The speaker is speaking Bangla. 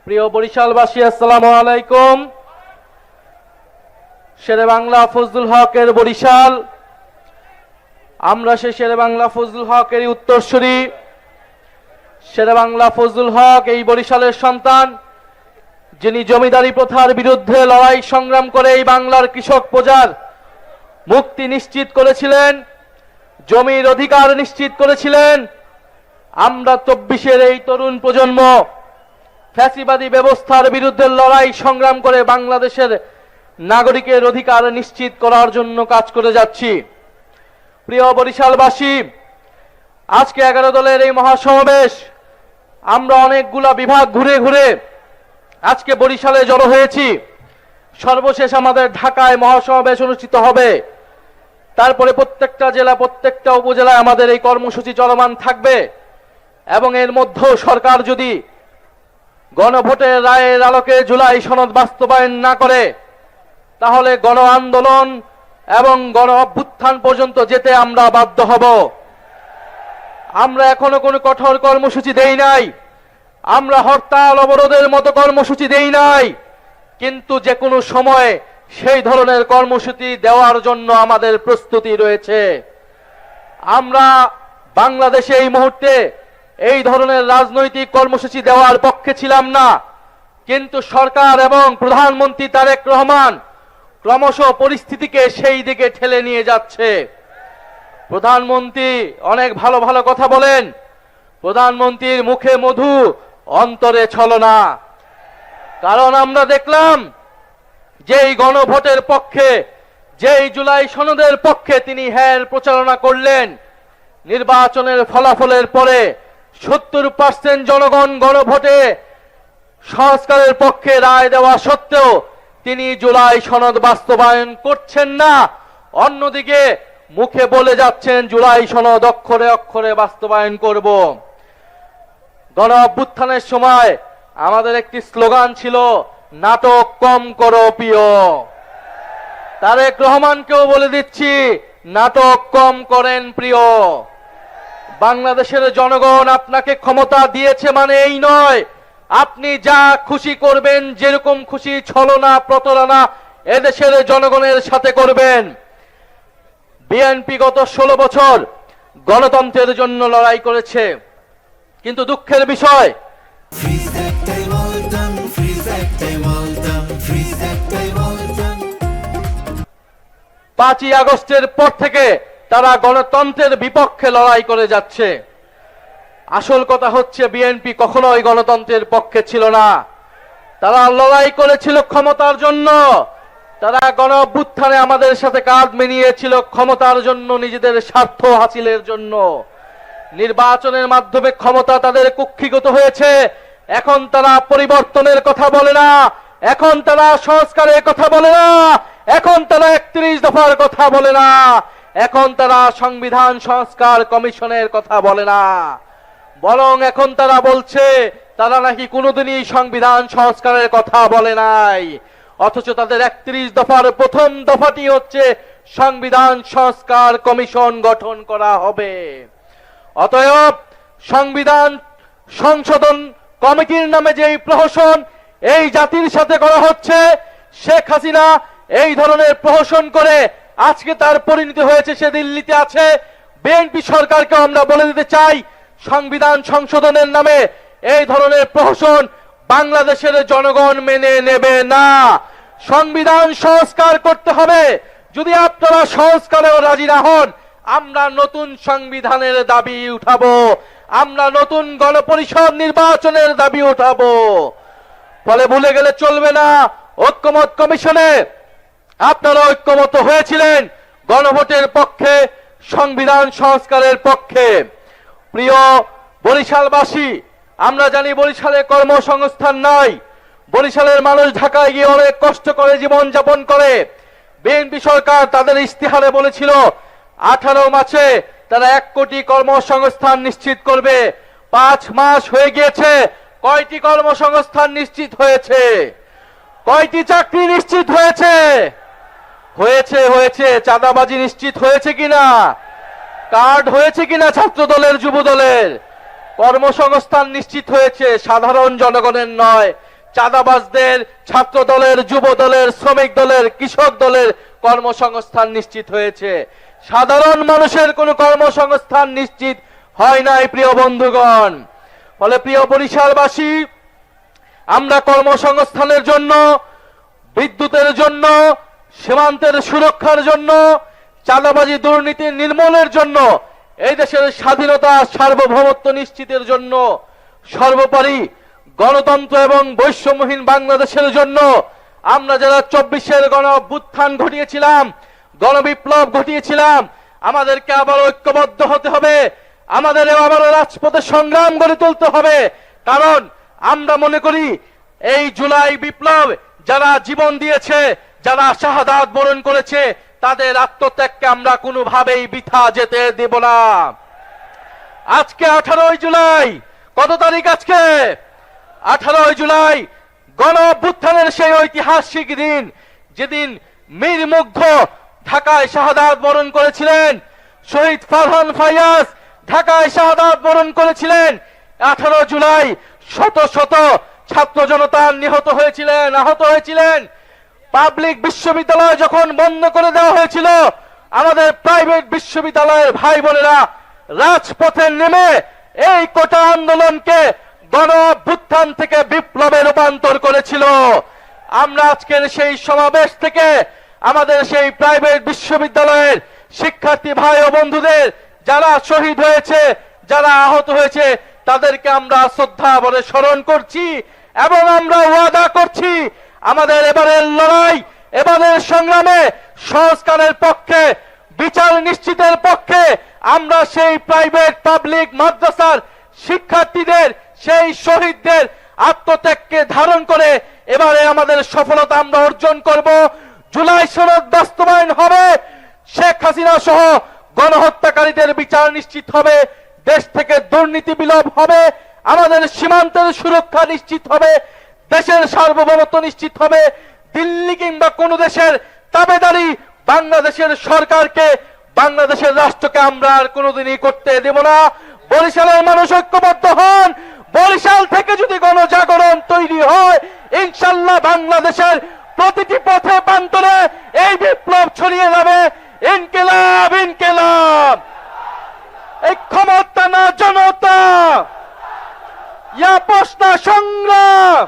প্রিয় বরিশালবাসী, আসসালামু আলাইকুম। শেরে বাংলা ফজলুল হকের বরিশাল, আমরা সেই শেরে বাংলা ফজলুল হকের উত্তরসূরি। শেরে বাংলা ফজলুল হক এই বরিশালের সন্তান, যিনি জমিদারি প্রথার বিরুদ্ধে লড়াই সংগ্রাম করে এই বাংলার কৃষক প্রজার মুক্তি নিশ্চিত করেছিলেন, জমির অধিকার নিশ্চিত করেছিলেন। আমরা 24-এর এই তরুণ প্রজন্ম ফ্যাসিবাদী ব্যবস্থার বিরুদ্ধে লড়াই সংগ্রাম করে বাংলাদেশের নাগরিকের অধিকার নিশ্চিত করার জন্য কাজ করে যাচ্ছি। প্রিয় বরিশালবাসী, আজকে 11 দলের এই মহাসমাবেশ, আমরা অনেকগুলা বিভাগ ঘুরে ঘুরে আজকে বরিশালে জড়ো হয়েছি। সর্বশেষ আমাদের ঢাকায় মহাসমাবেশ অনুষ্ঠিত হবে, তারপরে প্রত্যেকটা জেলা, প্রত্যেকটা উপজেলায় আমাদের এই কর্মসূচি চলমান থাকবে। এবং এর মধ্যেও সরকার যদি গণভোটের রায়ের আলোকে জুলাই সনদ বাস্তবায়ন না করে, তাহলে গণ আন্দোলন এবং গণ অভ্যুত্থান পর্যন্ত যেতে আমরা বাধ্য হব। আমরা এখনো কোনো কঠোর কর্মসূচি দেই নাই, আমরা হরতাল অবরোধের মতো কর্মসূচি দেই নাই, কিন্তু যে কোনো সময় সেই ধরনের কর্মসূচি দেওয়ার জন্য আমাদের প্রস্তুতি রয়েছে। আমরা বাংলাদেশে এই মুহূর্তে এই ধরনের রাজনৈতিক কর্মসূচি দেওয়ার পক্ষে ছিলাম না, কিন্তু সরকার এবং প্রধানমন্ত্রী তারেক রহমান ক্রমশ পরিস্থিতিকে সেই দিকে ঠেলে নিয়ে যাচ্ছে। প্রধানমন্ত্রী অনেক ভালো ভালো কথা বলেন, প্রধানমন্ত্রীর মুখে মধু অন্তরে ছলনা। কারণ আমরা দেখলাম যে এই গণভোটের পক্ষে, যে এই জুলাই সনদের পক্ষে তিনি প্রচারণা করলেন, নির্বাচনের ফলাফলের পরে 70% জনগণ গণভোটে সংস্কারের পক্ষে রায় দেওয়া সত্ত্বেও তিনি জুলাই সনদ বাস্তবায়ন করছেন না। অন্যদিকে মুখে বলে যাচ্ছেন জুলাই সনদ অক্ষরে অক্ষরে বাস্তবায়ন করব। গণ অভ্যুত্থানের সময় আমাদের একটি স্লোগান ছিল, নাটক কম করো প্রিয়। তারেক রহমানকেও বলে দিচ্ছি, নাটক কম করেন প্রিয়। বাংলাদেশের জনগণ আপনাকে ক্ষমতা দিয়েছে মানে এই নয় আপনি যা খুশি করবেন, যেরকম খুশি ছলনা প্রতারণা এদেশের জনগণের সাথে করবেন। বিএনপি গত 16 বছর গণতন্ত্রের জন্য লড়াই করেছে, কিন্তু দুঃখের বিষয় 5ই আগস্টের পর থেকে তারা গণতন্ত্রের বিপক্ষে লড়াই করে যাচ্ছে। আসল কথা হচ্ছে বিএনপি কখনোই গণতন্ত্রের পক্ষে ছিল না, তারা লড়াই করেছিল ক্ষমতার জন্য। তারা গণ অভ্যুত্থানে আমাদের সাথে কাঁধ মিলিয়েছিল ক্ষমতার জন্য, নিজেদের স্বার্থ হাসিলের জন্য। নির্বাচনের মাধ্যমে ক্ষমতা তাদের কুক্ষিগত হয়েছে। এখন তারা পরিবর্তনের কথা বলে না, এখন তারা সংস্কারের কথা বলে না, এখন তারা 31 দফার কথা বলে না, এখন তারা সংবিধান সংস্কার কমিশনের কথা বলে না, বরং এখন তারা বলছে তারা নাকি কোনোদিনই সংবিধান সংস্কারের কথা বলে নাই। অথচ তাদের 31 দফার প্রথম দফাটি হচ্ছে সংবিধান সংস্কার কমিশন গঠন করা হবে। অতএব সংবিধান সংশোধন কমিটির নামে যে প্রহসন এই জাতির সাথে করা হচ্ছে, শেখ হাসিনা এই ধরনের প্রহসন করে আজকে তার পরিণতি হয়েছে সে দিল্লিতে আছে। বিএনপি সরকারকে আমরা বলে দিতে চাই, সংবিধান সংশোধনের নামে এই ধরনের প্রহসন বাংলাদেশের জনগণ মেনে নেবে না। সংবিধান সংস্কার করতে হবে। যদি আপনারা সংস্কারেও রাজি না হন, আমরা নতুন সংবিধানের দাবি উঠাবো, আমরা নতুন গণপরিষদ নির্বাচনের দাবি উঠাবো। ফলে ভুলে গেলে চলবে না, ঐক্যমত কমিশনে আপনারা ঐক্যমত হয়েছিলেন গণভোটের পক্ষে, সংবিধান সংস্কারের পক্ষে। প্রিয় বরিশালবাসী, আমরা জানি বরিশালে কর্মসংস্থান নাই, বরিশালের মানুষ ঢাকায় গিয়ে অনেক কষ্ট করে জীবন যাপন করে। বিএনপি সরকার তাদের ইস্তিহারে বলেছিল 18 মাসে তারা 1 কোটি কর্মসংস্থান নিশ্চিত করবে। 5 মাস হয়ে গিয়েছে, কয়টি কর্মসংস্থান নিশ্চিত হয়েছে? কয়টি চাকরি নিশ্চিত হয়েছে? হয়েছে চাঁদাবাজি নিশ্চিত হয়েছে কিনা? কার্ড হয়েছে কিনা ছাত্র দলের, যুব দলের? কর্মসংস্থান নিশ্চিত হয়েছে, সাধারণ জনগণের নয়, চাঁদাবাজদের, ছাত্র দলের, যুব দলের, শ্রমিক দলের, কৃষক দলের কর্মসংস্থান নিশ্চিত হয়েছে। সাধারণ মানুষের কোনো কর্মসংস্থান নিশ্চিত হয় নাই প্রিয় বন্ধুগণ। ফলে প্রিয় বরিশালবাসী, আমরা কর্মসংস্থানের জন্য, বিদ্যুতের জন্য, সীমান্তের সুরক্ষার জন্য, চাঁদাবাজি দুর্নীতি নির্মূলের জন্য, এই দেশের স্বাধীনতা সার্বভৌমত্ব নিশ্চিতের জন্য, সর্বোপরি গণতন্ত্র এবং বৈষম্যহীন বাংলাদেশের জন্য আমরা যারা 24-এর গণ অভ্যুত্থান ঘটিয়েছিলাম, গণবিপ্লব ঘটিয়েছিলাম, আমাদেরকে আবার ঐক্যবদ্ধ হতে হবে। আমাদের আবারও রাজপথে সংগ্রাম গড়ে তুলতে হবে। কারণ আমরা মনে করি এই জুলাই বিপ্লব যারা জীবন দিয়েছে, যারা শাহাদাত বরণ করেছে, তাদের আত্মত্যাগকে আমরা কোনোভাবেই বৃথা যেতে দেব না। আজকে 18 জুলাই, কত তারিখ আজকে? 18 জুলাই গণ অভ্যুত্থানের সেই ঐতিহাসিক দিন, যেদিন মীর মুগ্ধ ঢাকায় শাহাদাত বরণ করেছিলেন, শহীদ ফারহান ফায়াজ ঢাকায় শাহাদাত বরণ করেছিলেন। 18 জুলাই শত শত ছাত্র জনতা নিহত হয়েছিলেন, আহত হয়েছিলেন। পাবলিক বিশ্ববিদ্যালয় যখন বন্ধ করে দেওয়া হয়েছিল, আমাদের প্রাইভেট বিশ্ববিদ্যালয়ের ভাই বোনেরা রাজপথে নেমে এই কোটা আন্দোলনকে গণ অভ্যুত্থান থেকে বিপ্লবে রূপান্তর করেছিল। আমরা আজকের সেই সমাবেশ থেকে আমাদের সেই প্রাইভেট বিশ্ববিদ্যালয়ের শিক্ষার্থী ভাই ও বন্ধুদের যারা শহীদ হয়েছে, যারা আহত হয়েছে, তাদেরকে আমরা শ্রদ্ধা ভরে স্মরণ করছি এবং আমরা ওয়াদা করছি আমাদের এবারের লড়াই, এবারের সংগ্রামে সংস্কারের পক্ষে, বিচার নিশ্চিতের পক্ষে আমরা সেই প্রাইভেট পাবলিক মাদ্রাসার শিক্ষার্থীদের, সেই শহীদদের আত্মত্যাগকে ধারণ করে এবারে আমাদের সফলতা আমরা অর্জন করব। জুলাই সনদ বাস্তবায়ন হবে, শেখ হাসিনা সহ গণহত্যাকারীদের বিচার নিশ্চিত হবে, দেশ থেকে দুর্নীতি বিলোপ হবে, আমাদের সীমান্তের সুরক্ষা নিশ্চিত হবে, দেশের সার্বভৌমত্ব নিশ্চিত হবে। দিল্লি কিংবা কোন দেশের তাবেদারি বাংলাদেশের সরকারকে, বাংলাদেশের রাষ্ট্রকে আমরা আর কোনোদিনই করতে দেব না। বরিশালের মানুষ ঐক্যবদ্ধ হন। বরিশাল থেকে যদি গণজাগরণ তৈরি হয়, ইনশাল্লাহ বাংলাদেশের প্রতিটি পথে প্রান্তরে এই বিপ্লব ছড়িয়ে যাবে। ইনকিলাব, ইনকিলাব, এই ক্ষমতা না জনতা, ইয়া পোস্তা সংগ্রাম।